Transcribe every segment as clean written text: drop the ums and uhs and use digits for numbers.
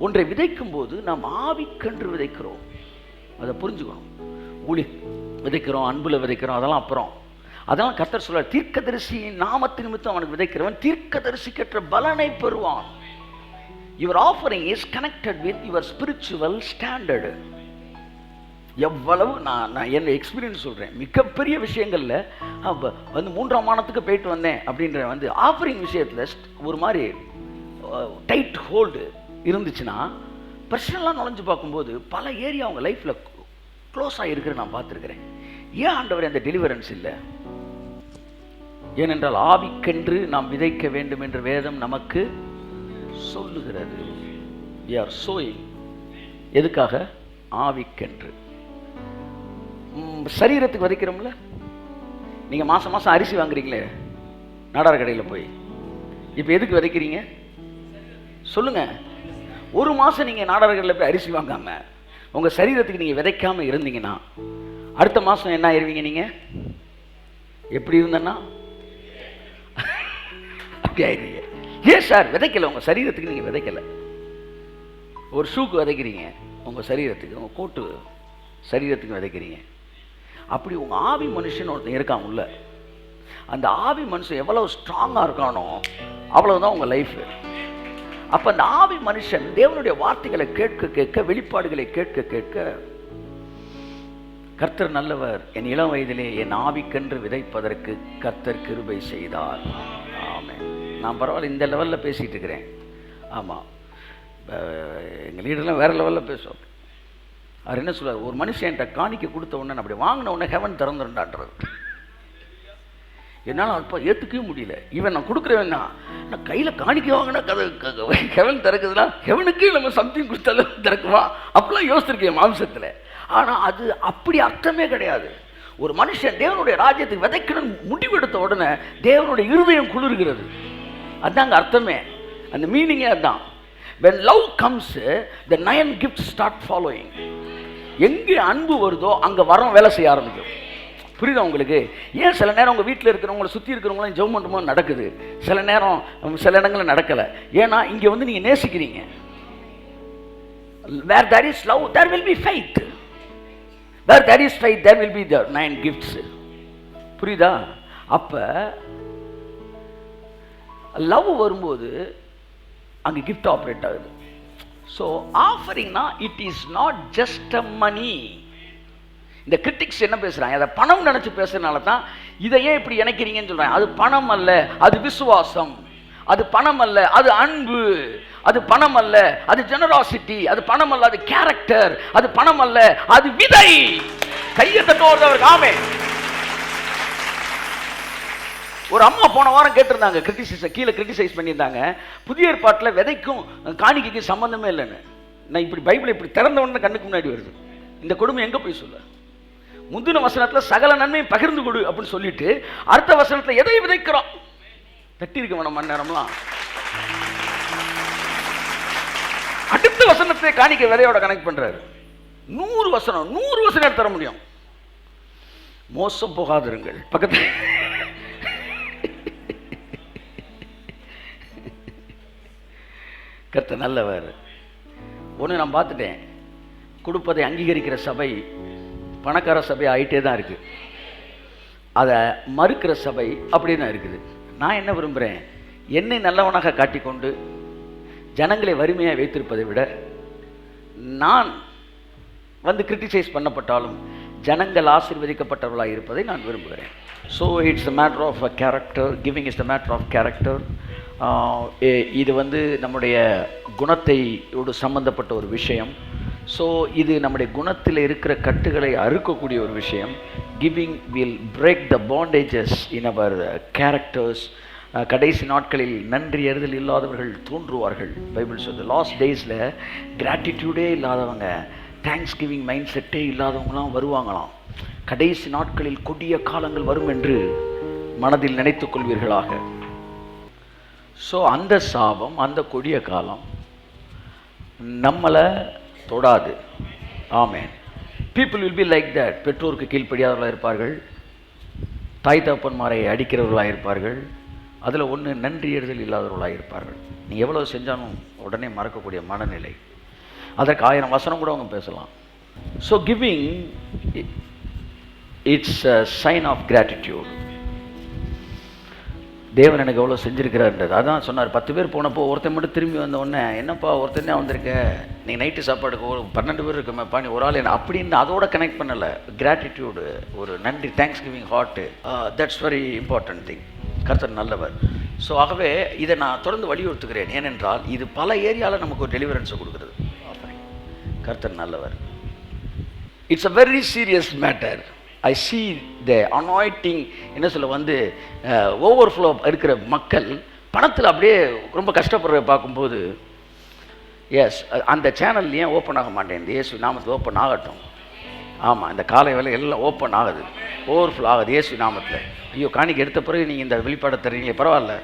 ஒன்றை விதைக்கும் போது நாம் ஆவிக்கன்று விதைக்கிறோம். அதை புரிஞ்சுக்கணும். ஊழி விதைக்கிறோம், அன்புல விதைக்கிறோம், அதெல்லாம் அப்புறம். அதெல்லாம் கர்த்தர் சொல்றார், தீர்க்கதரிசியின் நாமத்தின் நிமித்தம் அவனுக்கு விதைக்கிறவன் தீர்க்கதரிசிக்கற்ற பலனை பெறுவான். Your offering is connected with your spiritual standard. எவ்வளவு நான் என்ன எக்ஸ்பீரியன்ஸ் சொல்கிறேன். மிகப்பெரிய விஷயங்களில் வந்து 3ஆம் வானத்துக்கு போயிட்டு வந்தேன் அப்படின்ற வந்து ஆஃபரிங் விஷயத்தில் ஒரு மாதிரி டைட் ஹோல்டு இருந்துச்சுன்னா, பர்சனலாக நுழைஞ்சு பார்க்கும்போது பல ஏரியா அவங்க லைஃப்பில் க்ளோஸ் ஆகிருக்கிற நான் பார்த்துருக்கிறேன். ஏன் ஆண்டவர் அந்த டெலிவரன்ஸ் இல்லை? ஏனென்றால் ஆவிக்கென்று நாம் விதைக்க வேண்டும் என்ற வேதம் நமக்கு சொல்லுகிறது. we are sowing. எதுக்காக? ஆவிக்கென்று. சரீரத்துக்கு விதைக்கிறோம்ல. நீங்கள் மாதம் மாதம் அரிசி வாங்குறீங்களே நாடார் கடையில் போய், இப்போ எதுக்கு விதைக்கிறீங்க சொல்லுங்க? ஒரு மாதம் நீங்கள் நாடார் கடையில் போய் அரிசி வாங்காமல் உங்கள் சரீரத்துக்கு நீங்கள் விதைக்காமல் இருந்தீங்கன்னா அடுத்த மாதம் என்ன ஆயிருவீங்க? நீங்கள் எப்படி இருந்தேன்னா அப்படி ஆயிடுவீங்க. ஏன் சார் விதைக்கலை? உங்கள் சரீரத்துக்கு நீங்கள் விதைக்கலை. ஒரு ஷூக்கு விதைக்கிறீங்க, உங்கள் சரீரத்துக்கு, உங்கள் கோட்டு சரீரத்துக்கு விதைக்கிறீங்க. அப்படி உங்கள் ஆவி மனுஷன் ஒருத்தன் இருக்கான் உள்ள. அந்த ஆவி மனுஷன் எவ்வளவு ஸ்ட்ராங்காக இருக்கானோ அவ்வளவுதான் உங்கள் லைஃபு. அப்போ அந்த ஆவி மனுஷன் தேவனுடைய வார்த்தைகளை கேட்க கேட்க, வெளிப்பாடுகளை கேட்க கேட்க, கர்த்தர் நல்லவர், என் இளம் வயதிலே என் ஆவிக்கென்று விதைப்பதற்கு கர்த்தர் கிருபை செய்தார். ஆமென். நான் பரவாயில்ல, இந்த லெவலில் பேசிகிட்டு இருக்கிறேன். ஆமாம், எங்கள் லீடர்லாம் வேறு லெவலில் பேசுவோம். அவர் என்ன சொல்லுவார், ஒரு மனுஷன் என்கிட்ட காணிக்க கொடுத்த உடனே அப்படி வாங்கின உடனே ஹெவன் திறந்துருண்டான்றது. என்னால் அப்போ ஏற்றுக்கவே முடியல. ஈவன் நான் கொடுக்குறவன் தான், நான் கையில் காணிக்க வாங்கினா ஹெவன் திறக்குதுன்னா ஹெவனுக்கே நம்ம சம்திங் கொடுத்தாலும் திறக்குமா அப்படிலாம் யோசிச்சிருக்கேன் மாம்சத்தில். ஆனால் அது அப்படி அர்த்தமே கிடையாது. ஒரு மனுஷன் தேவனுடைய ராஜ்யத்துக்கு விதைக்கணும் முடிவெடுத்த உடனே தேவனுடைய இருதயம் குளிர்கிறது. அதுதாங்க அர்த்தமே, அந்த மீனிங்கே அதுதான். when love comes the 9 gifts start following. எங்கே அன்பு வருதோ அங்கே வரம் வேலை செய்ய ஆரம்பிக்கும். புரியுதா உங்களுக்கு? ஏன் சில நேரம் உங்கள் வீட்டில் இருக்கிறவங்களை சுற்றி இருக்கிறவங்களாம் ஜெபம் பண்ணும்போது நடக்குது, சில நேரம் சில இடங்களில் நடக்கலை? ஏன்னா இங்கே வந்து நீங்கள் நேசிக்கிறீங்க. where there is love there will be faith. where there is faith there will be the 9 gifts. புரியுதா? அப்போ லவ் வரும்போது அங்கே கிஃப்ட் ஆப்ரேட் ஆகுது. ஸோ ஆஃபரிங்னா it is not just a money. இந்த கிரிட்டிக்ஸ் என்ன பேசுகிறாங்க, அதை பணம் நினச்சி பேசுறதுனால தான் இதை ஏன் இப்படி இணைக்கிறீங்கன்னு சொல்கிறாங்க. அது பணம் அல்ல, அது விசுவாசம். அது பணம் அல்ல, அது அன்பு. அது பணம் அல்ல, அது ஜெனராசிட்டி. அது பணம் அல்ல, அது கேரக்டர். அது பணம் அல்ல, அது விதை. கையை தட்டுவதற்கு ஆமென். ஒரு அம்மா போன வாரம் கேட்டிருந்தாங்க, கீழே கிரிட்டிசைஸ் பண்ணியிருந்தாங்க, புதிய ஏற்பாட்டில் விதைக்கும் காணிக்கைக்கு சம்பந்தமே இல்லைன்னு. நான் இப்படி பைபிளை இப்படி திறந்த உடனே கண்ணுக்கு முன்னாடி வருது. இந்த கொடுமை எங்கே போய் சொல்ல? முந்தின வசனத்தில் சகல நன்மையை பகிர்ந்து கொடு அப்படின்னு சொல்லிட்டு அடுத்த வசனத்தில் எதை விதைக்கிறோம்? தட்டி இருக்க வேணும் மணி நேரம்லாம். அடுத்த வசனத்தை காணிக்கை விதையோட கனெக்ட் பண்றாரு. 100 வசனம் தர முடியும். மோசம் போகாதிருங்கள். பக்கத்தில் கர்த்தர் நல்லவர். ஒன்று நான் பார்த்துட்டேன், கொடுப்பதை அங்கீகரிக்கிற சபை பணக்கார சபை ஆகிட்டே தான் இருக்குது. அதை மறுக்கிற சபை அப்படியே தான் இருக்குது. நான் என்ன விரும்புகிறேன், என்னை நல்லவனாக காட்டிக்கொண்டு ஜனங்களை வறுமையாக வைத்திருப்பதை விட நான் வந்து கிரிட்டிசைஸ் பண்ணப்பட்டாலும் ஜனங்கள் ஆசீர்வதிக்கப்பட்டவர்களாக இருப்பதை நான் விரும்புகிறேன். So it's a matter of a character. Giving is the matter of character. இது வந்து நம்முடைய குணத்தையோடு சம்பந்தப்பட்ட ஒரு விஷயம். ஸோ இது நம்முடைய குணத்தில் இருக்கிற கட்டுகளை அறுக்கக்கூடிய ஒரு விஷயம். Giving will break the bondages in our characters. கடைசி நாட்களில் நன்றி அறிதல் இல்லாதவர்கள் தோன்றுவார்கள். பைபிள் சொல்லுது, லாஸ்ட் டேஸில் கிராட்டிடியூடே இல்லாதவங்க, தேங்க்ஸ் கிவிங் மைண்ட் செட்டே இல்லாதவங்களாம் வருவாங்களாம். கடைசி நாட்களில் கொடிய காலங்கள் வரும் என்று மனதில் நினைத்துக் கொள்வீர்களாக. ஸோ அந்த சாபம், அந்த கொடிய காலம் நம்மளை தொடாது. Amen. People will be like that. பெற்றோருக்கு கீழ்ப்படியாதவர்களாக இருப்பார்கள், தாய் தகப்பன்மாரை அடிக்கிறவர்களாக இருப்பார்கள், அதில் ஒன்று நன்றி எறிதல் இல்லாதவர்களாக இருப்பார்கள். நீ எவ்வளோ செஞ்சாலும் உடனே மறக்கக்கூடிய மனநிலை. அதற்கு 1000 வசனம் கூட அவங்க பேசலாம். So giving it's a sign of gratitude. தேவன் எனக்கு எவ்வளோ செஞ்சுருக்கிறார்ன்றது. அதான் சொன்னார், 10 பேர் போனப்போ ஒருத்தன் மட்டும் திரும்பி வந்த உடனே, என்னப்பா ஒருத்தனே வந்திருக்க, நீங்கள் நைட்டு சாப்பாடுக்கு ஒரு 12 பேர் இருக்குமேப்பா, நீ ஒரு ஆள் என்ன அப்படின்னு அதோட கனெக்ட் பண்ணலை. கிராட்டிடியூடு, ஒரு நன்றி, thanks giving heart, that's very important thing. கர்த்தர் நல்லவர். ஸோ ஆகவே இதை நான் தொடர்ந்து வலியுறுத்துகிறேன். ஏனென்றால் இது பல ஏரியாவில் நமக்கு ஒரு டெலிவரன்ஸை கொடுக்குறது. கர்த்தர் நல்லவர். It's a very serious matter. I see the anointing. என்ன சொல்ல வந்து ஓவர்ஃப்ளோ இருக்கிற மக்கள் பணத்தில் அப்படியே ரொம்ப கஷ்டப்படுறத பார்க்கும்போது, எஸ் அந்த சேனல் ஏன் ஓப்பன் ஆக மாட்டேங்குது? இயேசு நாமத்தில் ஓப்பன் ஆகட்டும். ஆமாம், இந்த காலை வேலை எல்லாம் ஓப்பன் ஆகுது, ஓவர்ஃப்ளோ ஆகுது இயேசு நாமத்தில். ஐயோ, காணிக்கு எடுத்த பிறகு நீங்கள் இந்த வெளிப்பாடை தர்றீங்களே, பரவாயில்ல,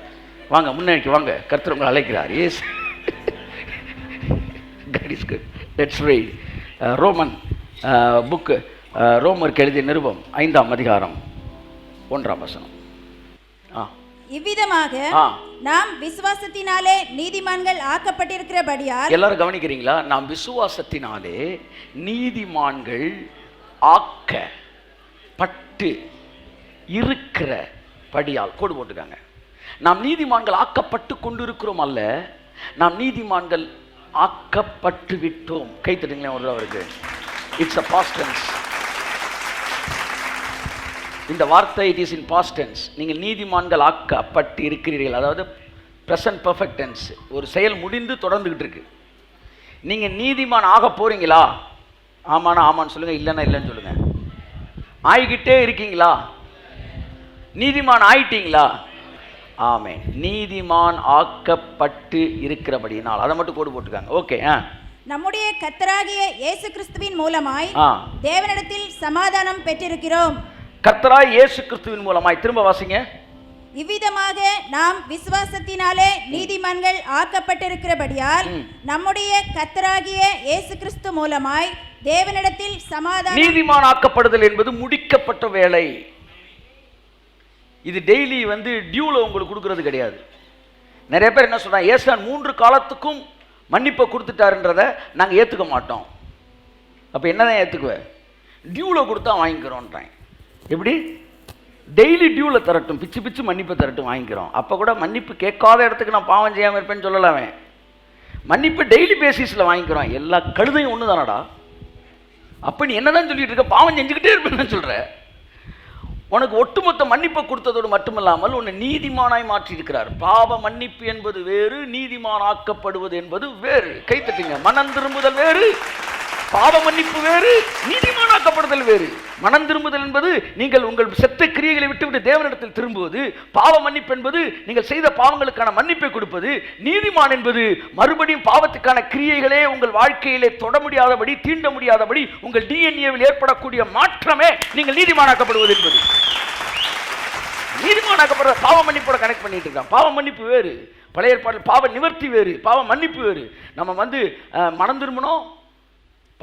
வாங்க முன்னேறிக்கு வாங்க, கர்த்தர் உங்களை அழைக்கிறார். Yes, God is good. Let's read Roman book, ரோமருக்கு எழுதிய நிருபம் 5ஆம் அதிகாரம் 1ஆம் வசனம். இவ்விதமாக நாம் விசுவாசத்தினாலே நீதிமான்கள் ஆக்கப்பட்டிருக்கிறபடியால். எல்லாரும் கவனிக்கிறீங்களா? நாம் விசுவாசத்தினாலே நீதிமான்கள் ஆக்கப்பட்டு இருக்கிறபடியால். கோடு போட்டுக்காங்க. நாம் நீதிமான்கள் ஆக்கப்பட்டு கொண்டிருக்கிறோம் அல்ல, நாம் நீதிமான்கள் ஆக்கப்பட்டு விட்டோம். கை தட்டுங்களேன் ஒரு அவருக்கு. It's a past tense. இந்த வார்த்தை it is in past tense. நீங்கள் நீதிமான்கள் ஆக்கப்பட்டு இருக்கிறீர்கள், அதாவது ப்ரெசன்ட் பெர்ஃபெக்ட் டென்ஸ். ஒரு செயல் முடிந்து தொடர்ந்துக்கிட்டு இருக்கு. நீங்கள் நீதிமான் ஆக போகிறீங்களா? ஆமாண்ணா ஆமான்னு சொல்லுங்கள், இல்லைன்னா இல்லைன்னு சொல்லுங்கள். ஆகிக்கிட்டே இருக்கீங்களா? நீதிமான் ஆயிட்டீங்களா? ஆமே, நீதிமான் ஆக்கப்பட்டு இருக்கிறபடினால். அதை மட்டும் கோடு போட்டுக்காங்க. ஓகே. நம்முடைய கர்த்தராகிய இயேசு கிறிஸ்துவின் மூலமாய் தேவனிடத்தில் சமாதானம் பெற்றிருக்கிறோம். கர்த்தராகிய இயேசு கிறிஸ்துவின் மூலமாய். திரும்ப வாசிங்க. இவ்விதமாக நாம் விசுவாசத்தினாலே நீதிமான்கள் ஆக்கப்பட்டிருக்கிறபடியால் நம்முடைய கர்த்தராகிய இயேசு கிறிஸ்து மூலமாய் தேவனிடத்தில் சமாதானம். நீதிமான் ஆக்கப்படுதல் என்பது முடிக்கப்பட்ட வேலை. இது டெய்லி வந்து டியூல உங்களுக்கு கொடுக்கறது கிடையாது. நிறைய பேர் என்ன சொல்றாங்க, ஏசான் 3 காலத்துக்கும் மன்னிப்பை கொடுத்துட்டாருன்றதை நாங்கள் ஏற்றுக்க மாட்டோம். அப்போ என்னதான் ஏற்றுக்குவேன்? டியூவில் கொடுத்தா வாங்கிக்கிறோன்றாங்க. எப்படி? டெய்லி டியூவில் தரட்டும், பிச்சு பிச்சு மன்னிப்பை தரட்டும், வாங்கிக்கிறோம். அப்போ கூட மன்னிப்பு கேட்காத இடத்துக்கு நான் பாவம் செய்யாமல் இருப்பேன்னு சொல்லலாமே. மன்னிப்பு டெய்லி பேசிஸில் வாங்கிக்கிறோம். எல்லா கழுதையும் ஒன்று தானடா. அப்போ நீ என்ன தான் சொல்லிட்டு இருக்க? பாவம் செஞ்சுக்கிட்டே இருப்பேன்னு சொல்கிற. உனக்கு ஒட்டுமொத்த மன்னிப்பை கொடுத்ததோடு மட்டுமல்லாமல் உன்னை நீதிமானாய் மாற்றி இருக்கிறார். பாவ மன்னிப்பு என்பது வேறு, நீதிமான் ஆக்கப்படுவது என்பது வேறு. கைத்தட்டுங்க. மனம் திரும்புதல் வேறு, பாவ மன்னிப்பு வேறு, நீதிமானாக்கப்படுதல் வேறு. மனம் திரும்புதல் என்பது நீங்கள் உங்கள் செத்த கிரியைகளை விட்டுவிட்டு தேவனிடத்தில் திரும்புவது. பாவ மன்னிப்பு என்பது நீங்கள் செய்த பாவங்களுக்கான மன்னிப்பை கொடுப்பது. நீதிமான் என்பது மறுபடியும் பாவத்துக்கான கிரியைகளே உங்கள் வாழ்க்கையிலே தொட முடியாதபடி, தீண்ட முடியாதபடி உங்கள் டிஎன்ஏவில் ஏற்படக்கூடிய மாற்றமே நீங்கள் நீதிமானாக்கப்படுவது என்பது. நீதிமானாக்கப்படுற பாவ மன்னிப்போட கனெக்ட் பண்ணிட்டு இருக்கான். பாவ மன்னிப்பு வேறு, பழைய ஏற்பாட்டில் பாவ நிவர்த்தி வேறு, பாவ மன்னிப்பு வேறு. நம்ம வந்து மனம் திரும்பணும்,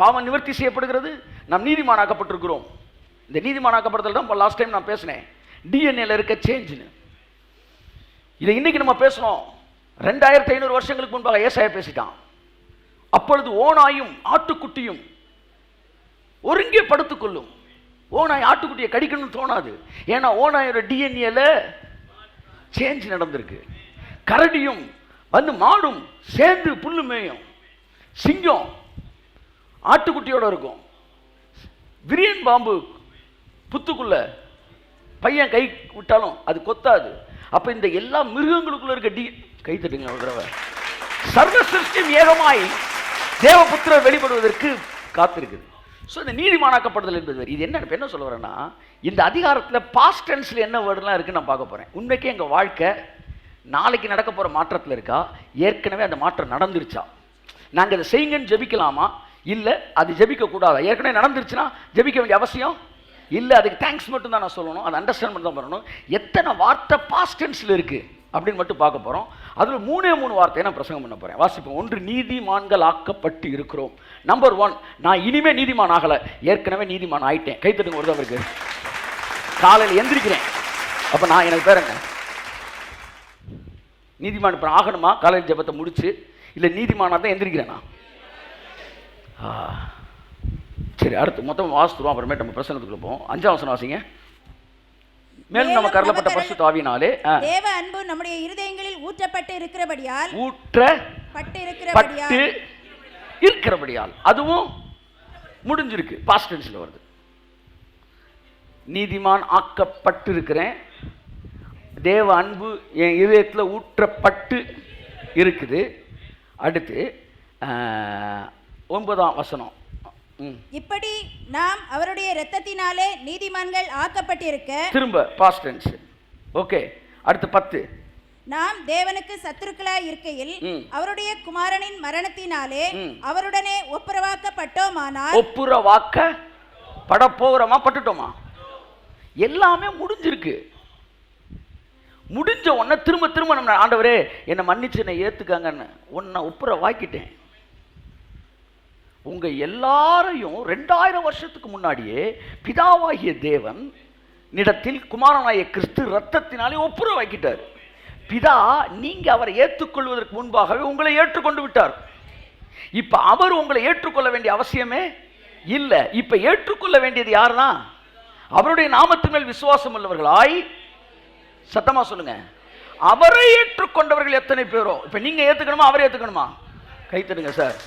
பாவம் நிவர்த்தி செய்யப்படுகிறது, நாம் நீதிமானாக்கப்பட்டிருக்கிறோம். இந்த நீதிமானாக்கப்படுதல் தான் லாஸ்ட் டைம் நான் பேசினேன், டிஎன்ஏல இருக்க சேஞ்சுன்னு. இதை இன்னைக்கு நம்ம பேசுறோம். 2500 வருஷங்களுக்கு முன்பாக ஏசாயா பேசிட்டான். அப்பொழுது ஓநாயும் ஆட்டுக்குட்டியும் ஒருங்கே படுத்துக்கொள்ளும். ஓநாய் ஆட்டுக்குட்டியை கடிக்கணும்னு தோணாது. ஏன்னா ஓநாயோட டிஎன்ஏல சேஞ்ச் நடந்திருக்கு. கரடியும் வந்து மாடும் சேர்ந்து புல்லு மேயும். சிங்கம் ஆட்டுக்குட்டியோட இருக்கும். விரியன் பாம்பு புத்துக்குள்ள பையன் கை விட்டாலும் அது கொத்தாது. அப்ப இந்த எல்லா மிருகங்களுக்குள்ள இருக்க கை தட்டுங்க ஒரு தடவை. சர்வ சிருஷ்டியும் ஏகமாய் தேவபுத்திரர் வெளிப்படுவதற்கு காத்திருக்குது. ஸோ இந்த நீதிமானாக்கப்படுதல் என்பது இது என்ன சொல்ல வரேன்னா, இந்த அதிகாரத்தில் பாஸ்ட் டென்ஸில் என்ன வேர்டுலாம் இருக்குன்னு நான் பார்க்க போகிறேன். உண்மைக்கே எங்கள் வாழ்க்கை நாளைக்கு நடக்க போகிற மாற்றத்தில் இருக்கா, ஏற்கனவே அந்த மாற்றம் நடந்துருச்சா, நாங்கள் அதை செய்யுங்கன்னு ஜெபிக்கலாமா, இல்லை அது ஜெபிக்க கூடாதா? ஏற்கனவே நடந்துருச்சுன்னா ஜெபிக்க வேண்டிய அவசியம் இல்லை. அதுக்கு தேங்க்ஸ் மட்டும் தான் நான் சொல்லணும், அதை அண்டர்ஸ்டாண்ட் மட்டும் தான் பண்ணணும். எத்தனை வார்த்தை பாஸ்ட் டென்ஸில் இருக்குது அப்படின்னு மட்டும் பார்க்க போகிறோம். அதில் 3 வார்த்தையை நான் பிரசங்கம் பண்ண போகிறேன். வாசிப்போம். 1, நீதிமான்கள் ஆக்கப்பட்டு இருக்கிறோம். நம்பர் 1, நான் இனிமே நீதிமான் ஆகலை, ஏற்கனவே நீதிமான் ஆயிட்டேன். கைத்தட்டுங்க ஒரு தான் இருக்கு. காலையில் எந்திரிக்கிறேன், அப்போ நான் எனக்கு பேர் என்ன? நீதிமான் இப்போ ஆகணுமா? காலையில் ஜெபத்தை முடிச்சு, இல்லை நீதிமானா தான் எந்திரிக்கிறேனா? சரி, அடுத்து மொத்தம் வாசித்துருவோம், அப்புறமேட்டு நம்ம பிரசனத்துக்குள்ள போவோம். 5ஆம் வசனம் வாசிங்க. மேலும் நம்ம கருளப்பட்ட பரிசுத்த ஆவியினாலே தேவ அன்பு நம்முடைய இருதயங்களில் ஊற்றப்பட்டு இருக்கிறபடியால் இருக்கிறபடியால் அதுவும் முடிஞ்சிருக்கு. பாஸ்ட் டென்ஸ்ல வருது. நீதிமான் ஆக்கப்பட்டு இருக்கிறேன், தேவ அன்பு என் இதயத்தில் ஊற்றப்பட்டு இருக்குது. அடுத்து 9ஆம் வசனம். இப்படி நாம் அவருடைய இரத்தத்தினாலே நீதிமான்கள் ஆக்கப்பட்டிருக்க, திரும்ப பாஸ்ட் டென்ஸ். ஓகே, அடுத்து 10. நாம் தேவனுக்கு சத்துருக்களாய் இருக்கையில் அவருடைய குமாரனின் மரணத்தினாலே அவருடனே ஒப்புரவாக்கப்பட்டோமானால். ஒப்புரவாக்கப்பட போகிறோமா? பட்டுட்டோமா? எல்லாமே முடிஞ்சிருக்கு. முடிஞ்ச உடனே திரும்ப திரும்ப நம்ம ஆண்டவரே என்னை மன்னிச்சு என்னை ஏத்துக்காங்கன்னு உன்னை ஒப்புரவாக்கிட்டேன். உங்க எல்லாரையும் 2000 வருஷத்துக்கு முன்னாடியே பிதாவாகிய தேவன் நிடத்தில் குமாரனாகிய கிறிஸ்து ரத்தத்தினாலே ஒப்புரவாக்கிட்டார். பிதா நீங்க அவரை ஏற்றுக்கொள்வதற்கு முன்பாகவே உங்களை ஏற்றுக்கொண்டு விட்டார். இப்ப அவர் உங்களை ஏற்றுக்கொள்ள வேண்டிய அவசியமே இல்லை. இப்ப ஏற்றுக்கொள்ள வேண்டியது யாருன்னா, அவருடைய நாமத்தின் மேல் விசுவாசம் உள்ளவர்களாய், சத்தமா சொல்லுங்க, அவரை ஏற்றுக்கொண்டவர்கள் எத்தனை பேரோ. இப்ப நீங்க ஏத்துக்கணுமா அவரை ஏத்துக்கணுமா? கை தட்டுங்க சார்.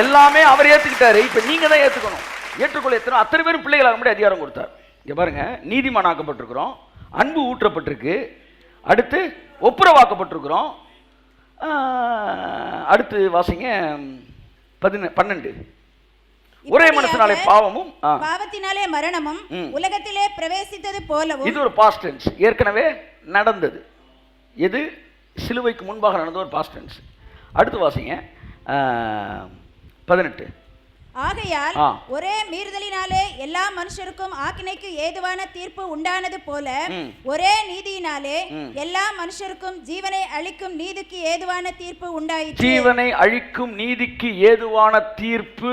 எல்லாமே அவர் ஏத்துக்கிட்டாரு, இப்ப நீங்க தான் ஏத்துக்கணும். ஏற்றுக்கொள்ள எத்தனை அத்தனை பேரும் பிள்ளைகளாக முன்னாடி அதிகாரம் கொடுத்தார். இங்க பாருங்க, நீதிமானாக்கப்பட்டிருக்கிறோம், அன்பு ஊற்றப்பட்டிருக்கு, அடுத்து ஒப்புரவாக்கப்பட்டிருக்கிறோம். அடுத்து வாசிங்க 12. ஒரே மனசனாலே பாவமும் பாவத்தினாலே மரணமும் உலகத்திலே பிரவேசித்தது போலவும். இது ஒரு பாஸ்ட் டென்ஸ், ஏற்கனவே நடந்தது. எது? சிலுவைக்கு முன்பாக நடந்த ஒரு பாஸ்ட் டென்ஸ். அடுத்து வாசிங்க 18. ஆகையால் ஒரே மீறுதலினாலே எல்லா மனுஷருக்கும் ஆக்கினைக்கு ஏதுவான தீர்ப்பு உண்டானது போல ஒரே நீதியினாலே எல்லா மனுஷருக்கும் ஜீவனை அளிக்கும் நீதிக்கு ஏதுவான தீர்ப்பு உண்டாயிற்று. ஜீவனை அளிக்கும் நீதிக்கு ஏதுவான தீர்ப்பு.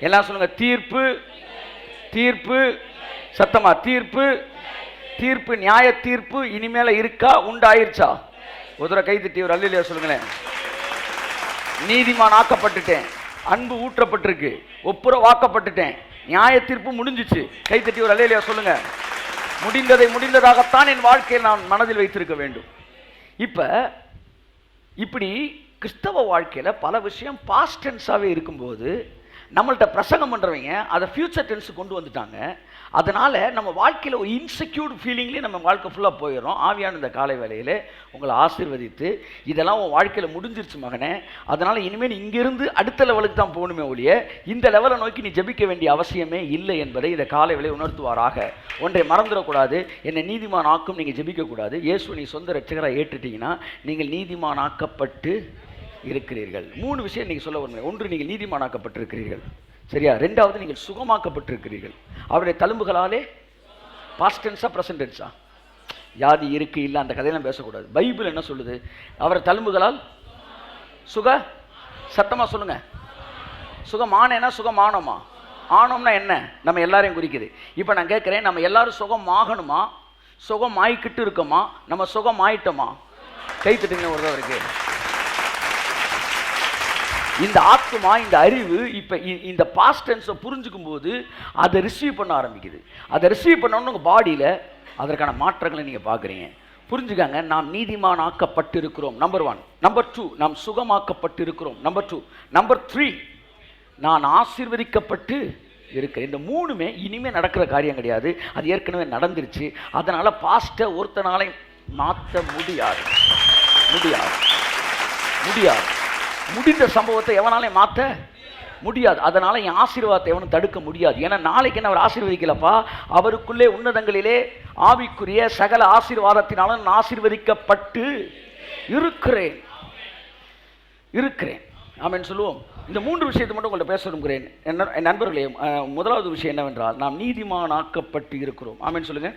எல்லாம் சொல்லுங்க, தீர்ப்பு. தீர்ப்பு, சத்தமா தீர்ப்பு. தீர்ப்பு, நியாய தீர்ப்பு இனிமேல இருக்கா? உண்டாயிருச்சா? ஒரு கை தட்டி ஒரு அல்லேலூயா சொல்லுங்களேன். நீதிமான் ஆக்கப்பட்டுட்டேன், அன்பு ஊற்றப்பட்டிருக்கு, ஒப்புரவாக்கப்பட்டுட்டேன், நியாய தீர்ப்பு முடிஞ்சிச்சு. கை தட்டி ஒரு அல்லேலூயா சொல்லுங்க. முடிந்ததை முடிந்ததாகத்தான் என் வாழ்க்கையில் நான் மனதில் வைத்திருக்க வேண்டும். இப்படி கிறிஸ்தவ வாழ்க்கையில் பல விஷயம் பாஸ்ட் டென்ஸாகவே இருக்கும்போது நம்மள்கிட்ட பிரசங்கம் பண்ணுறவங்க அதை ஃபியூச்சர் டென்ஸு கொண்டு வந்துட்டாங்க. அதனால் நம்ம வாழ்க்கையில் ஒரு இன்செக்யூர்டு ஃபீலிங்லேயே நம்ம வாழ்க்கை ஃபுல்லாக போயிடும். ஆவியான இந்த காலை வேளையில் உங்களை ஆசீர்வதித்து, இதெல்லாம் உன் வாழ்க்கையில் முடிஞ்சிருச்சு மகனே, அதனால் இனிமேல் இங்கிருந்து அடுத்த லெவலுக்கு தான் போகணுமே ஒழிய இந்த லெவலை நோக்கி நீ ஜெபிக்க வேண்டிய அவசியமே இல்லை என்பதை இந்த காலை வேளையை உணர்த்துவாராக. ஒன்றை மறந்துடக்கூடாது, என்னை நீதிமான் ஆக்கும் நீங்கள் ஜெபிக்கக்கூடாது. இயேசு நீ சொந்த ரட்சகராக ஏற்றுட்டீங்கன்னா நீங்கள் நீதிமான் ஆக்கப்பட்டு இருக்கிறீர்கள். 3 விஷயம் நீங்கள் சொல்ல வருங்க. 1, நீங்கள் நீதிமானாக்கப்பட்டிருக்கிறீர்கள், சரியா? 2வது, நீங்கள் சுகமாக்கப்பட்டிருக்கிறீர்கள். அவருடைய தழும்புகளாலே. Past டென்ஸா present டென்ஸா? வியாதி இருக்கு இல்லை அந்த கதையெல்லாம் பேசக்கூடாது. பைபிள் என்ன சொல்லுது? அவர் தழும்புகளால் சுக. சத்தமா சொல்லுங்க. சுகமானேனா சுகமானோமா? ஆனோம்னா என்ன? நம்ம எல்லாரையும் குறிக்குது. இப்போ நான் கேட்குறேன், நம்ம எல்லாரும் சுகமாகணுமா? சுகம் ஆயிக்கிட்டு இருக்கோமா? நம்ம சுகம் ஆயிட்டோமா? கை தட்டுங்க ஒரு தடவை. இந்த ஆத்மா, இந்த அறிவு இப்போ இந்த பாஸ்ட் டென்ஸை புரிஞ்சுக்கும் போது அதை ரிசீவ் பண்ண ஆரம்பிக்குது. அதை ரிசீவ் பண்ணோன்னு உங்கள் பாடியில் அதற்கான மாற்றங்களை நீங்கள் பார்க்குறீங்க. புரிஞ்சுக்காங்க. நாம் நீதிமான் ஆக்கப்பட்டிருக்கிறோம், நம்பர் 1. நம்பர் 2, நாம் சுகமாக்கப்பட்டிருக்கிறோம், நம்பர் 2. நம்பர் 3, நான் ஆசீர்வதிக்கப்பட்டு இருக்கிறேன். இந்த 3மே இனிமேல் நடக்கிற காரியம் கிடையாது, அது ஏற்கனவே நடந்துருச்சு. அதனால் பாஸ்ட்டை ஒருத்தனாலே மாற்ற முடியாது. முடிந்த சம்பவத்தை எவனாலே மாற்ற முடியாது. அதனால என் ஆசீர்வாதத்தை எவனும் தடுக்க முடியாது. ஏன்னா நாளைக்கு என்ன அவர் ஆசீர்வதிக்கலப்பா, அவருக்குள்ளே உன்னதங்களிலே ஆவிக்குரிய சகல ஆசீர்வாதத்தினாலும் நான் ஆசீர்வதிக்கப்பட்டு இருக்கிறேன். ஆமென் சொல்லுவோம். இந்த 3 விஷயத்தை மட்டும் உங்கள்கிட்ட பேச விரும்புகிறேன் என் நண்பர்களே. முதலாவது விஷயம் என்னவென்றால், நாம் நீதிமானாக்கப்பட்டு இருக்கிறோம். ஆமென் சொல்லுங்க.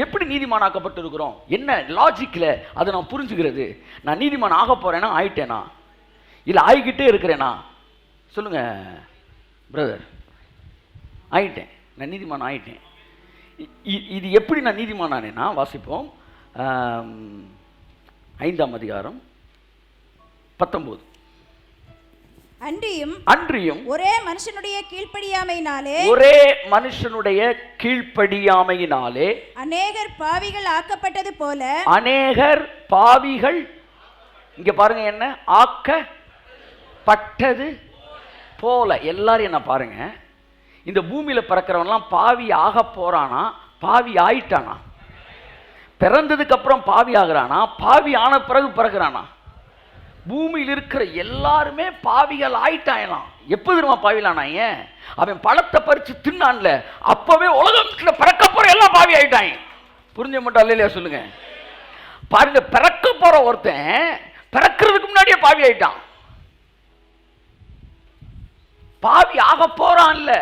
எப்படி நீதிமானாக்கப்பட்டு இருக்கிறோம்? என்ன லாஜிக்கில் அதை நான் புரிஞ்சுக்கிறது? நான் நீதிமான் ஆக போறேன்னா ஆயிட்டேனா, இல்லை ஆகிக்கிட்டே இருக்கிறேனா? சொல்லுங்க பிரதர். ஆயிட்டேன், நான் நீதிமான் ஆயிட்டேன். இது எப்படி நான் நீதிமான் ஆனேன்னா, வாசிப்போம் 5ஆம் அதிகாரம் 19. அன்றியும் ஒரே மனுஷனுடைய கீழ்ப்படியாமையினாலே அநேகர் பாவிகள் ஆக்கப்பட்டது போல, அநேகர் பாவிகள், இங்க பாருங்க, என்ன ஆக்கப்பட்டது போல. எல்லாரும் என்ன பாருங்க, இந்த பூமியில பிறக்கிறவன்லாம் பாவி ஆக போறானா, பாவி ஆயிட்டானா? பிறந்ததுக்கு அப்புறம் பாவி ஆகிறானா, பாவி ஆன பிறகு பிறகுறானா? பூமியில் இருக்கிற எல்லாருமே பாவிகள் ஆயிட்டாயலாம். எப்போ தெரியுமா பாவிலானாங்க? அவன் பழத்தை பறிச்சு தின்னான்ல, அப்பவே உலகத்துல பிறக்க போற எல்லாம் பாவி ஆயிட்டாங்க. புரிஞ்ச மட்டும் இல்லையா சொல்லுங்க. பாருங்க, பிறக்க போற ஒருத்தன் பிறக்கிறதுக்கு முன்னாடியே பாவி ஆயிட்டான். பாவி ஆக போறான் இல்ல,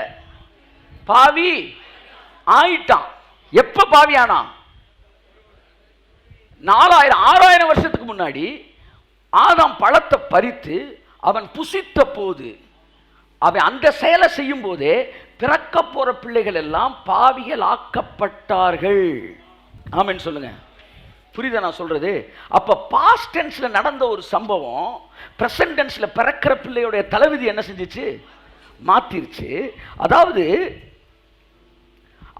பாவி ஆயிட்டான். எப்ப பாவி ஆனா? 4000-6000 வருஷத்துக்கு முன்னாடி ஆதாம் பழத்தை பறித்து அவன் புசித்த போது, அவன் அந்த செயலை செய்யும் போதே பிறக்க போற பிள்ளைகள் எல்லாம் பாவிகள் ஆக்கப்பட்டார்கள். ஆமென் சொல்லுங்க. புரியுதா நான் சொல்றது? அப்ப பாஸ்ட் டென்ஸ்ல நடந்த ஒரு சம்பவம் பிரசன்ட் டென்ஸ்ல பிறக்கிற பிள்ளையுடைய தலைவிதி என்ன செஞ்சிச்சு? மாத்திருச்சு. அதாவது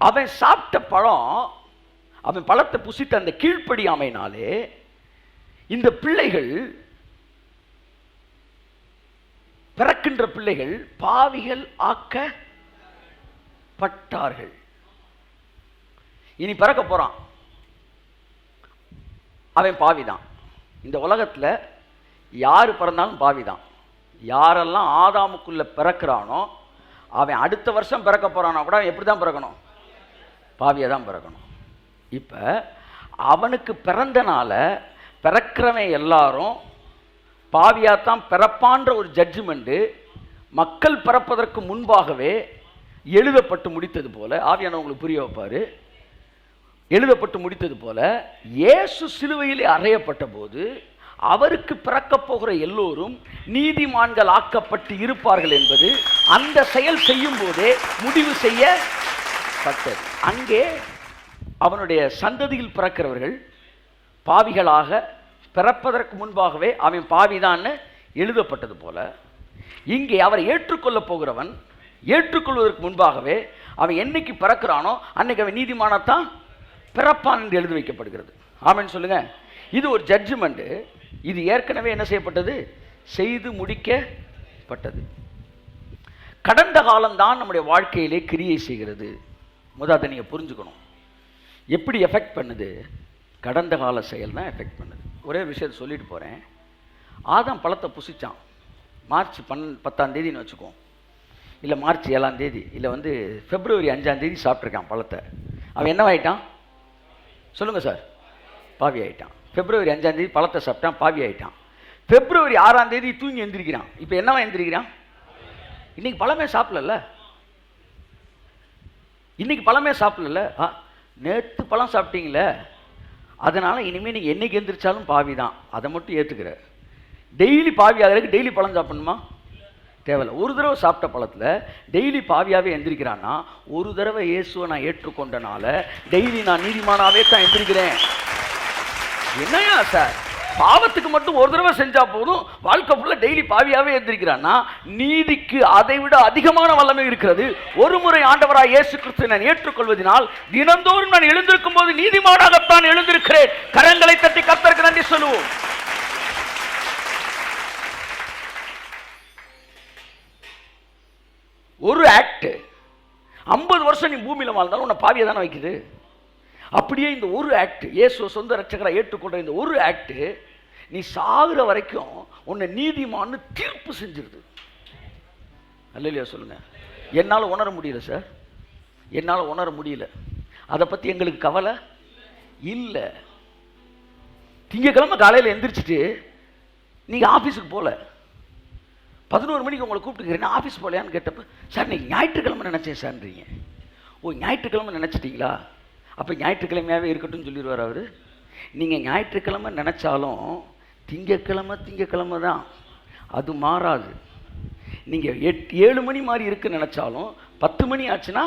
அவன் சாப்பிட்ட பழம், அவன் பழத்தை புசித்த அந்த கீழ்ப்படியாமையினாலே இந்த பிள்ளைகள், பிறக்கின்ற பிள்ளைகள் பாவிகள் ஆக்கப்பட்டார்கள். இனி பிறக்க போறான், அவன் பாவிதான். இந்த உலகத்துல யாரு பிறந்தாலும் பாவிதான். யாரெல்லாம் ஆதாமுக்குள்ள பிறக்கிறானோ அவன் அடுத்த வருஷம் பிறக்க போறானோ கூட அவன் எப்படி தான் பிறக்கணும்? பாவியை தான் பிறக்கணும். இப்ப அவனுக்கு பிறந்தனால பிறக்கிறவன் எல்லாரும் பாவியாத்தான் பிறப்பான்ற ஒரு ஜட்ஜ்மெண்ட் மக்கள் பிறப்பதற்கு முன்பாகவே எழுதப்பட்டு முடித்தது போல, ஆவியானவர் உங்களுக்கு புரிய வைப்பாரு. எழுதப்பட்டு முடித்தது போல இயேசு சிலுவையிலே அறையப்பட்ட போது அவருக்கு பிறக்க போகிற எல்லோரும் நீதிமான்கள் ஆக்கப்பட்டு இருப்பார்கள் என்பது அந்த செயல் செய்யும் போதே முடிவு செய்யப்பட்டது. அங்கே அவனுடைய சந்ததியில் பிறக்கிறவர்கள் பாவிகளாக பிறப்பதற்கு முன்பாகவே அவன் பாவிதான் எழுதப்பட்டது போல, இங்கே அவரை ஏற்றுக்கொள்ள போகிறவன் ஏற்றுக்கொள்வதற்கு முன்பாகவே அவன் என்னைக்கு பிறக்கிறானோ அன்னைக்கு அவன் நீதிமானத்தான் பிறப்பான் என்று எழுதி வைக்கப்படுகிறது. ஆமென் சொல்லுங்க. இது ஒரு ஜட்ஜ்மெண்ட். இது ஏற்கனவே என்ன செய்யப்பட்டது? செய்து முடிக்கப்பட்டது. கடந்த காலம்தான் நம்முடைய வாழ்க்கையிலே கிரியை செய்கிறது. முதல்ல நீங்க புரிஞ்சுக்கணும். எப்படி எஃபெக்ட் பண்ணுது? கடந்த கால செயல் தான் எஃபெக்ட் பண்ணுது. ஒரே விஷயத்தை சொல்லிட்டு போகிறேன். ஆதாம் பழத்தை புசிச்சான். மார்ச் 10ஆம் தேதின்னு வச்சுக்கோம், இல்லை மார்ச் 7ஆம் தேதி, இல்லை பிப்ரவரி 5ஆம் தேதி சாப்பிட்ருக்கான் பழத்தை. அவன் என்னவாயிட்டான் சொல்லுங்க சார்? பாவி ஆயிட்டான். பிப்ரவரி 5ஆம் தேதி பழத்தை சாப்பிட்டான், பாவி ஆயிட்டான். பிப்ரவரி 6ஆம் தேதி தூங்கி எந்திரிக்கிறான். இப்போ என்னவா எந்திரிக்கிறான்? இன்னைக்கு பழமே சாப்பிடல, இன்னைக்கு பழமே சாப்பிடல. நேற்று பழம் சாப்பிட்டீங்களே, அதனால இனிமேல் நீங்கள் என்னைக்கு எந்திரிச்சாலும் பாவி தான். அதை மட்டும் ஏற்றுக்கிற. டெய்லி பாவி ஆகிறதுக்கு டெய்லி பழம் சாப்பிடணுமா? தேவையில்லை. ஒரு தடவை சாப்பிட்ட பழத்தில் டெய்லி பாவியாகவே எந்திரிக்கிறான்னா, ஒரு தடவை இயேசுவை நான் ஏற்றுக்கொண்டனால டெய்லி நான் நீதிமானாவே தான் எந்திரிக்கிறேன். என்னையா சார், பாவத்துக்கு மட்டும் ஒரு தடவை செஞ்சா போதும், வாழ்க்கை ஃபுல்லாக டெய்லி பாவியாகவே எந்திரிக்கிறான்னா, நீதிக்கு அதை விட அதிகமான வல்லமை இருக்கிறது. ஒரு முறை ஆண்டவராய் இயேசு கிறிஸ்துவை நான் ஏற்றுக்கொள்வதனால் தினந்தோறும் நான் எழுந்திருக்கும் போது நீதிமானாகத்தான் எழுந்திருக்கிறேன். கரங்களை தட்டி கர்த்தருக்கு நன்றி சொல்லுவோம். ஒரு ஆக்ட் 50 வருஷம் நீ பூமியில வாழ்ந்தாலும் உன்னை பாவியை தானே வைக்குது. அப்படியே இந்த ஒரு ஆக்ட், இயேசு சொந்த ரட்சகராக ஏற்றுக்கொண்ட இந்த ஒரு ஆக்ட் நீ சாகுற வரைக்கும் உன்னை நீதிமான்னு தீர்ப்பு செஞ்சிருது. அல்லேலூயா சொல்லுங்க. என்னால் உணர முடியல சார், என்னால் உணர முடியல. அதை பற்றி எங்களுக்கு கவலை இல்லை. திங்கக்கிழமை காலையில் எந்திரிச்சிட்டு நீங்கள் ஆஃபீஸுக்கு போகல, 11 மணிக்கு உங்களை கூப்பிட்டுக்கிறேன், ஆஃபீஸ் போகலையான்னு கேட்டப்போ, சார் நீங்கள் ஞாயிற்றுக்கிழமை நினச்சேன் சார்ன்றீங்க. ஓ, ஞாயிற்றுக்கிழமை நினச்சிட்டிங்களா? அப்போ ஞாயிற்றுக்கிழமையாகவே இருக்கட்டும்னு சொல்லிடுவார் அவர். நீங்கள் ஞாயிற்றுக்கிழமை நினச்சாலும் திங்கக்கிழமை தான், அது மாறாது. நீங்கள் 7 மணி மாதிரி இருக்குன்னு நினச்சாலும் 10 மணி ஆச்சுன்னா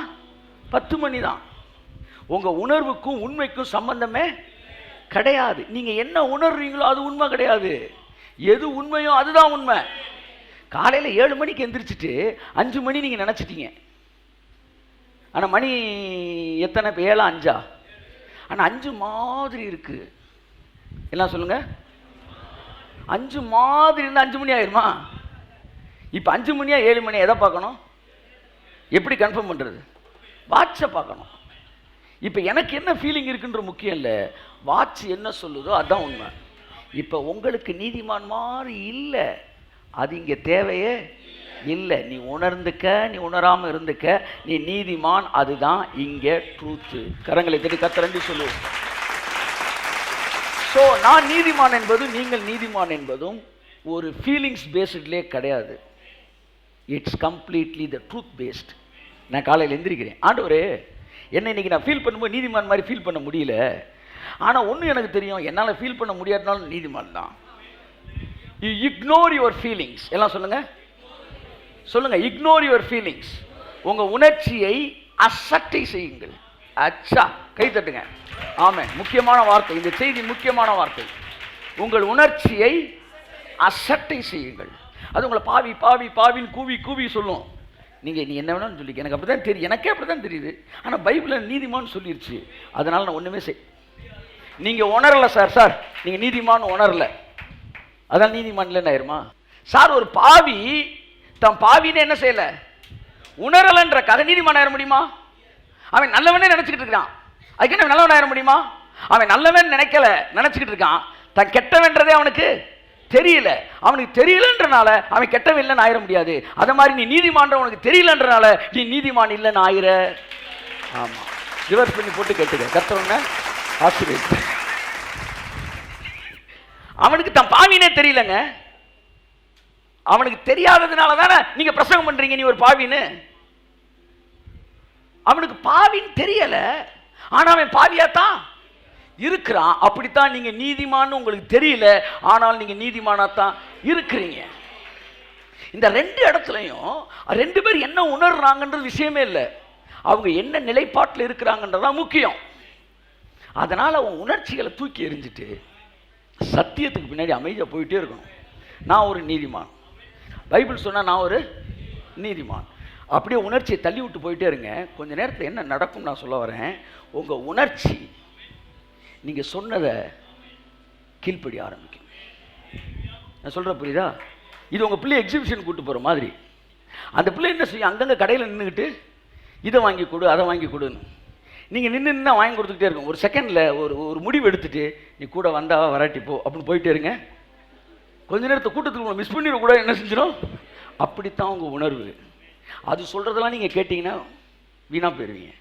10 மணி தான். உங்கள் உணர்வுக்கும் உண்மைக்கும் சம்பந்தமே கிடையாது. நீங்க என்ன உணர்றீங்களோ அது உண்மை கிடையாது. எது உண்மையோ அதுதான் உண்மை. காலையில் 7 மணிக்கு எந்திரிச்சிட்டு 5 மணி நீங்க நினைச்சிட்டீங்க. ஆனா மணி எத்தனை? இப்போ 7 5. ஆனா 5 மாதிரி இருக்கு. எல்லாம் சொல்லுங்க. 5 மாதிரி இருந்தா 5 மணி ஆயிருமா? இப்போ 5 மணியா 7 மணியா எதை பார்க்கணும்? எப்படி கன்ஃபார்ம் பண்றது? வாட்சை பார்க்கணும். இப்போ எனக்கு என்ன ஃபீலிங் இருக்குன்ற முக்கியம் இல்லை, வாட்ச் என்ன சொல்லுதோ அதுதான் உண்மை. இப்போ உங்களுக்கு நீதிமான் மாதிரி இல்லை, அது இங்கே தேவையே இல்லை. நீ உணர்ந்துக்க, நீ உணராமல் இருந்துக்க, நீ நீதிமான், அதுதான் இங்கே ட்ரூத்து. கரங்களை தட்டி கத்தரண்டி சொல்லு. ஸோ நான் நீதிமான் என்பது, நீங்கள் நீதிமான் என்பதும் ஒரு ஃபீலிங்ஸ் பேஸ்ட்லே கிடையாது. It's completely the truth based. நான் காலையில் எந்திரிக்கிறேன், ஆண்டவரே என்ன இன்னைக்கு நான் ஃபீல் பண்ணும்போது நீதிமான் மாதிரி ஃபீல் பண்ண முடியல. ஆனால் ஒன்று எனக்கு தெரியும், என்னால் ஃபீல் பண்ண முடியாதனாலும் நீதிமான் தான். You ignore your feelings. எல்லாம் சொல்லுங்க, சொல்லுங்க. Ignore your feelings. உங்கள் உணர்ச்சியை அசட்டை செய்யுங்கள். அச்சா, கை தட்டுங்க. ஆமென். முக்கியமான வார்த்தை, இந்த செய்தி முக்கியமான வார்த்தை. உங்கள் உணர்ச்சியை அசட்டை செய்யுங்கள். அது உங்களை பாவி பாவி பாவின்னு கூவி கூவி சொல்லும். நீ என்ன வேணாலும் சொல்லிக்க, எனக்கு அப்படி தான் தெரியும், எனக்கே அப்படி தான் தெரியுது. ஆனால் பைபிளில் நீதிமான்னு சொல்லிடுச்சு, அதனால் நான் ஒன்றுமே நீங்கள் உணரலை சார், நீங்கள் நீதிமான்னு உணரலை, அதான் நீதிமான் இல்லைன்னு ஆயிருமா? சார் ஒரு பாவி தன் பாவின்னு என்ன செய்யலை, உணரலைன்ற கதை நீதிமான் ஆயிர முடியுமா? அவன் நல்லவனே நினச்சிக்கிட்டு இருக்கான், அதுக்கு என்ன நல்லவன் ஆயிர முடியுமா? அவன் நல்லவன் நினைச்சுக்கிட்டு இருக்கான், தன் கெட்டவன்றதே அவனுக்கு தெரியல. அவனுக்கு தெரியலன்றனால அவன் கெட்டவன் இல்லைன்னு ஆயிர முடியாது. அதை மாதிரி நீ நீதிமான் உனக்கு தெரியலன்றனால நீ நீதிமான் இல்லைன்னு ஆயிர. ஆமா, ரிவர்ஸ் பண்ணி போட்டு கேட்டுக்க. கத்தவங்க ஆசிரியர், அவனுக்கு தன் பாவினே தெரியலங்க. அவனுக்கு தெரியாததுனால தானே நீங்க பிரசங்கம் பண்றீங்க நீ ஒரு பாவின்னு. அவனுக்கு பாவின்னு தெரியல, ஆனா அவன் பாவியாத்தான் இருக்கிறான். அப்படித்தான் நீங்க நீதிமான்னு உங்களுக்கு தெரியல, ஆனால் நீங்க நீதிமானாத்தான் இருக்கிறீங்க. இந்த 2 இடத்துலையும் 2 பேர் என்ன உணர்றாங்கன்றது விஷயமே இல்லை, அவங்க என்ன நிலைப்பாட்டில் இருக்கிறாங்கன்றதான் முக்கியம். அதனால அவங்க உணர்ச்சிகளை தூக்கி எறிஞ்சிட்டு சத்தியத்துக்கு பின்னாடி அமைதியாக போயிட்டே இருக்கணும். நான் ஒரு நீதிமான், பைபிள் சொன்னா நான் ஒரு நீதிமான். அப்படியே உணர்ச்சியை தள்ளி விட்டு போயிட்டே இருங்க. கொஞ்ச நேரத்தில் என்ன நடக்கும் நான் சொல்ல வரேன். உங்க உணர்ச்சி நீங்க சொன்னதை கீழ்ப்படி ஆரம்பிக்கும். நான் சொல்ற புரியுதா? இது உங்க பிள்ளை எக்ஸிபிஷன் கூட்டு போற மாதிரி. அந்த பிள்ளை என்ன செய்யும், அங்கங்க கடையில் நின்றுக்கிட்டு இதை வாங்கி கொடு அதை வாங்கி கொடுன்னு நீங்க நின்று வாங்கி கொடுத்துக்கிட்டே இருக்கும். ஒரு செகண்ட்ல ஒரு முடிவு எடுத்துட்டு நீ கூட வந்தா வராட்டி போ அப்படின்னு போயிட்டே இருங்க. கொஞ்ச நேரத்தை கூட்டத்துக்கு மிஸ் பண்ணிட கூட என்ன செஞ்சிடும். அப்படித்தான் உங்க உணர்வு. அது சொல்றதெல்லாம் நீங்க கேட்டீங்கன்னா வீணா போயிருவீங்க.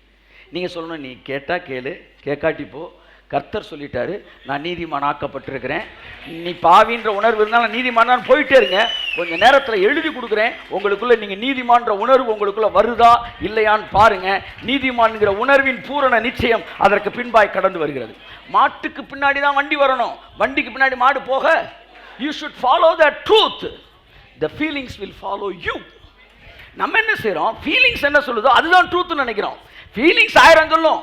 நீங்க சொல்லணும், நீ கேட்டா கேளு, கேட்காட்டி போ. கர்த்தர் சொல்லிட்டாரு, நான் நீதிமான் ஆக்கப்பட்டிருக்கிறேன். நீ பாவின்ற உணர்வு இருந்தாலும் நீதிமான் போயிட்டே இருங்க. கொஞ்ச நேரத்தில் எழுதி கொடுக்குறேன், உங்களுக்குள்ள நீங்க நீதிமான்ற உணர்வு உங்களுக்குள்ள வருதா இல்லையான்னு பாருங்க. நீதிமான்கிற உணர்வின் பூரண நிச்சயம் அதற்கு பின்பாய் கடந்து வருகிறது. மாட்டுக்கு பின்னாடி தான் வண்டி வரணும், வண்டிக்கு பின்னாடி மாடு போக. You should follow the truth, the feelings will follow you. நம்ம என்ன செய்யறோம், ஃபீலிங்ஸ் என்ன சொல்லுதோ அதுதான் ட்ரூத்னு நினைக்கிறோம். ஃபீலிங்ஸ் 1000 சொல்லும்,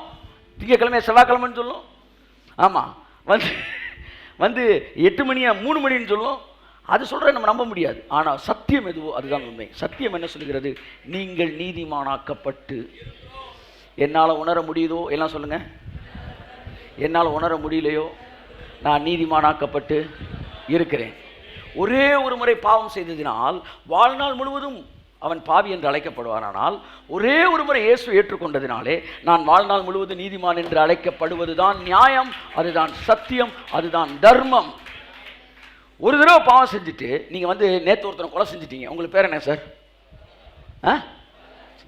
திங்கக்கிழமை செவ்வாய்க்கிழமைன்னு சொல்லும். ஆமாம், வந்து 8 மணியா 3 மணின்னு சொல்லும். அது சொல்கிற நம்ம நம்ப முடியாது. ஆனால் சத்தியம் எதுவோ அதுதான் உண்மை. சத்தியம் என்ன சொல்லுகிறது, நீங்கள் நீதிமானாக்கப்பட்டு. என்னால் உணர முடியுதோ எல்லாம் சொல்லுங்க, என்னால் உணர முடியலையோ நான் நீதிமானாக்கப்பட்டு இருக்கிறேன். ஒரே ஒரு முறை பாவம் செய்ததினால் வாழ்நாள் முழுவதும் அவன் பாவி என்று அழைக்கப்படுவானால், ஒரே ஒரு முறை இயேசு ஏற்றுக்கொண்டதினாலே நான் வாழ்நாள் முழுவதும் நீதிமான் என்று அழைக்கப்படுவதுதான் நியாயம், அதுதான் சத்தியம், அதுதான் தர்மம். ஒரு தடவை பாவம் செஞ்சுட்டு நீங்க நேற்று ஒருத்தனை கொலை செஞ்சிட்டீங்க, உங்களுக்கு பேர் என்ன சார்?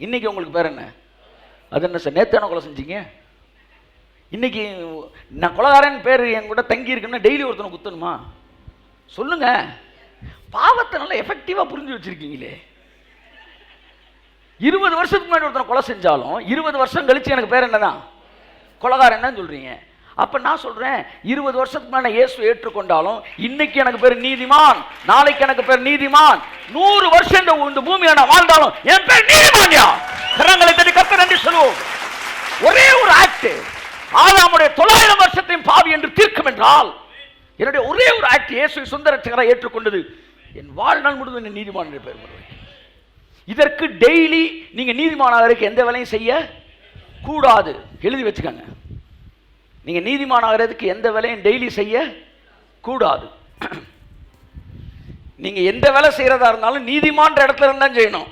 இன்னைக்கு உங்களுக்கு பேர் என்ன? அது என்ன சார், நேற்று என்ன கொலை செஞ்சீங்க? இன்னைக்கு நான் கொலைகாரன் பேர் என் கூட தங்கி இருக்குன்னா டெய்லி ஒருத்தனை குத்தணுமா? சொல்லுங்க. பாவத்தை நல்லா எஃபெக்டிவா புரிஞ்சு வச்சிருக்கீங்களே. 20 வருஷத்துக்கு முன்னாடி ஒருத்தனை கொலை செஞ்சாலும் 20 வருஷம் கழிச்சு எனக்கு பேர் என்னதான்? கொலைகாரன் தான் சொல்றீங்க. அப்ப நான் சொல்றேன், 20 வருஷத்துக்கு முன்னாடி இயேசு ஏற்றுக்கொண்டாலும் இன்னைக்கு எனக்கு பேர் நீதிமான், நாளைக்கு எனக்கு பேர் நீதிமான், 100 வருஷம் இந்த பூமியில நான் வாழ்ந்தாலும் என் பேர் நீதிமான்யா. கரங்களை தட்டி கர்த்தர் நன்றி சொல்லுவோம். ஒரே ஒரு ஆக்ட், ஆதாமுடைய 900 வருஷத்தையும் பாவி என்று தீர்க்கும் என்றால் என்னுடைய ஒரே ஒரு ஆக்ட் இயேசுவை சொந்த ரட்சகராக ஏற்றுக்கொண்டது என் வாழ்நாள் முழுவதும் என்ன நீதிமான் என்று பெயர் பெறுவேன். இதற்கு டெய்லி நீங்க நீதிமானாகிறதுக்கு எந்த வேலையும் செய்ய கூடாது. எழுதி வச்சுக்கோங்க. நீங்க நீதிமானாகிறதுக்கு எந்த வேலையும் டெய்லி செய்ய கூடாது. நீங்க எந்த வேலை செய்யறதா இருந்தாலும் நீதிமான்ற இடத்துல இருந்தா செய்யணும்.